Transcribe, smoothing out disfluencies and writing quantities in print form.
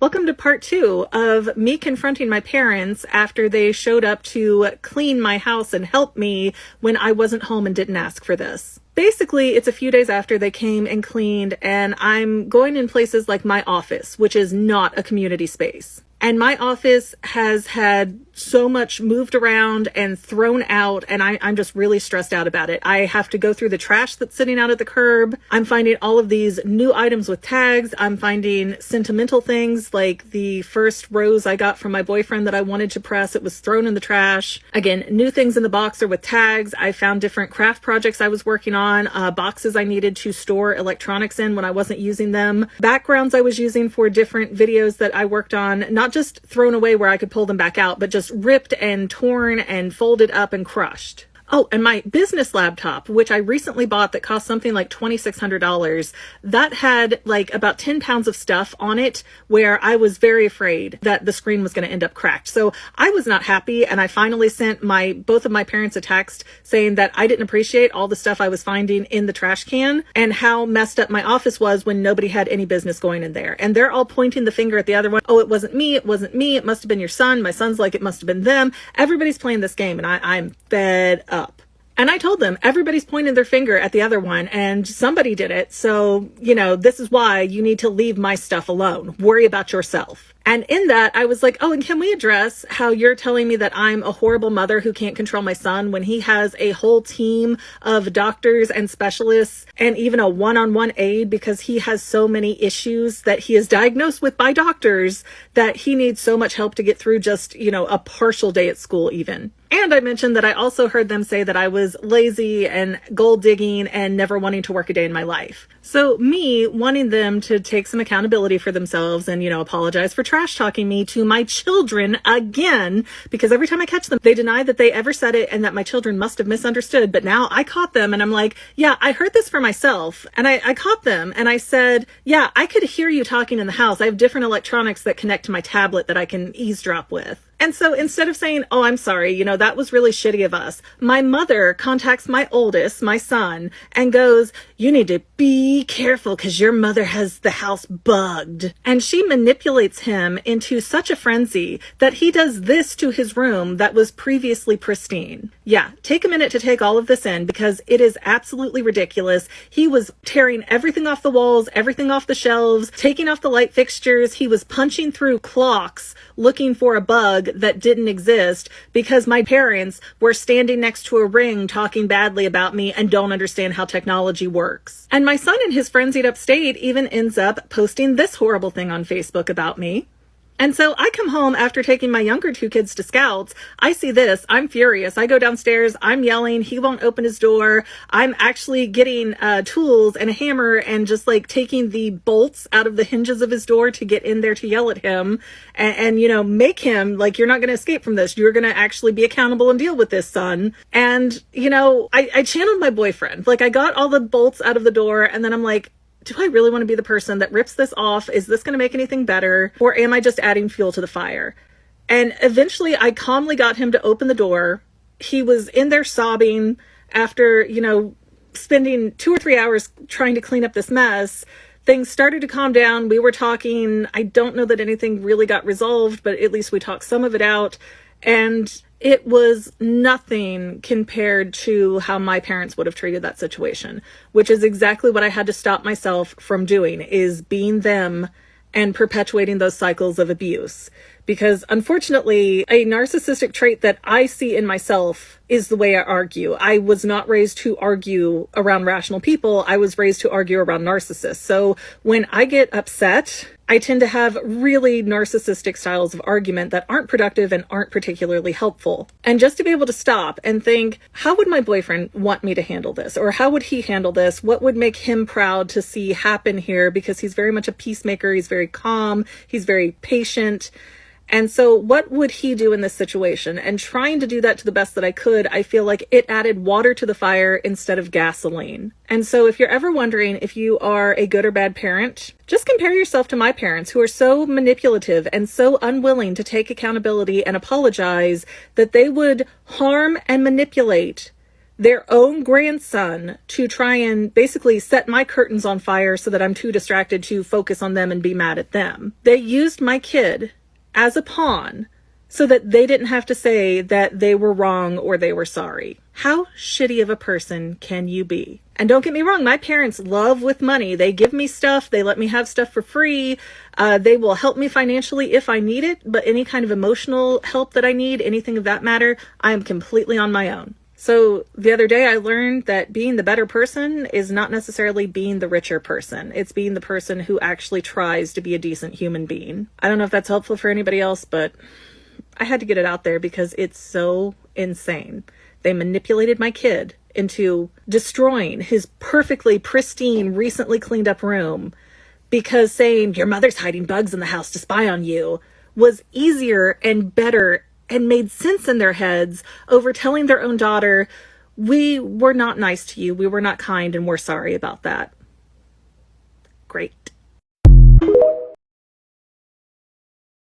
Welcome to part 2 of me confronting my parents after they showed up to clean my house and help me when I wasn't home and didn't ask for this. Basically, it's a few days after they came and cleaned, and I'm going in places like my office, which is not a community space. And my office has had so much moved around and thrown out, and I'm just really stressed out about it. I have to go through the trash that's sitting out at the curb. I'm finding all of these new items with tags. I'm finding sentimental things like the first rose I got from my boyfriend that I wanted to press. It was thrown in the trash. Again, new things in the box are with tags. I found different craft projects I was working on, boxes I needed to store electronics in when I wasn't using them, backgrounds I was using for different videos that I worked on, not just thrown away where I could pull them back out, but just ripped and torn and folded up and crushed. Oh, and my business laptop, which I recently bought that cost something like $2,600, that had like about 10 pounds of stuff on it where I was very afraid that the screen was going to end up cracked. So I was not happy, and I finally sent both of my parents a text saying that I didn't appreciate all the stuff I was finding in the trash can and how messed up my office was when nobody had any business going in there. And they're all pointing the finger at the other one. Oh, it wasn't me. It wasn't me. It must have been your son. My son's like, it must have been them. Everybody's playing this game, and I'm fed up. And I told them, everybody's pointing their finger at the other one and somebody did it. So, this is why you need to leave my stuff alone. Worry about yourself. And in that, I was like, oh, and can we address how you're telling me that I'm a horrible mother who can't control my son when he has a whole team of doctors and specialists and even a one-on-one aide because he has so many issues that he is diagnosed with by doctors that he needs so much help to get through just, a partial day at school even. And I mentioned that I also heard them say that I was lazy and gold digging and never wanting to work a day in my life. So me wanting them to take some accountability for themselves and, apologize for trash talking me to my children again, because every time I catch them, they deny that they ever said it and that my children must have misunderstood. But now I caught them and I'm like, yeah, I heard this for myself. And I caught them and I said, yeah, I could hear you talking in the house. I have different electronics that connect to my tablet that I can eavesdrop with. And so instead of saying, oh, I'm sorry, that was really shitty of us, my mother contacts my oldest, my son, and goes, you need to be careful because your mother has the house bugged. And she manipulates him into such a frenzy that he does this to his room that was previously pristine. Yeah, take a minute to take all of this in because it is absolutely ridiculous. He was tearing everything off the walls, everything off the shelves, taking off the light fixtures. He was punching through clocks looking for a bug that didn't exist because my parents were standing next to a ring talking badly about me and don't understand how technology works. And my son in his frenzied up state even ends up posting this horrible thing on Facebook about me. And so I come home after taking my younger two kids to scouts. I see this. I'm furious. I go downstairs. I'm yelling. He won't open his door. I'm actually getting tools and a hammer and just like taking the bolts out of the hinges of his door to get in there to yell at him and make him like, you're not going to escape from this. You're going to actually be accountable and deal with this, son. And, I channeled my boyfriend. Like I got all the bolts out of the door and then I'm like, do I really want to be the person that rips this off? Is this going to make anything better? Or am I just adding fuel to the fire? And eventually I calmly got him to open the door. He was in there sobbing after, spending 2 or 3 hours trying to clean up this mess. Things started to calm down. We were talking. I don't know that anything really got resolved, but at least we talked some of it out. And it was nothing compared to how my parents would have treated that situation, which is exactly what I had to stop myself from doing, is being them and perpetuating those cycles of abuse. Because unfortunately, a narcissistic trait that I see in myself is the way I argue. I was not raised to argue around rational people. I was raised to argue around narcissists. So when I get upset, I tend to have really narcissistic styles of argument that aren't productive and aren't particularly helpful. And just to be able to stop and think, how would my boyfriend want me to handle this? Or how would he handle this? What would make him proud to see happen here? Because he's very much a peacemaker. He's very calm. He's very patient. And so what would he do in this situation? And trying to do that to the best that I could, I feel like it added water to the fire instead of gasoline. And so if you're ever wondering if you are a good or bad parent, just compare yourself to my parents, who are so manipulative and so unwilling to take accountability and apologize that they would harm and manipulate their own grandson to try and basically set my curtains on fire so that I'm too distracted to focus on them and be mad at them. They used my kid as a pawn so that they didn't have to say that they were wrong or they were sorry. How shitty of a person can you be? And don't get me wrong, my parents love with money. They give me stuff. They let me have stuff for free. They will help me financially if I need it, but any kind of emotional help that I need, anything of that matter, I am completely on my own. So the other day I learned that being the better person is not necessarily being the richer person. It's being the person who actually tries to be a decent human being. I don't know if that's helpful for anybody else, but I had to get it out there because it's so insane. They manipulated my kid into destroying his perfectly pristine, recently cleaned up room because saying your mother's hiding bugs in the house to spy on you was easier and better and made sense in their heads over telling their own daughter, we were not nice to you, we were not kind, and we're sorry about that. Great.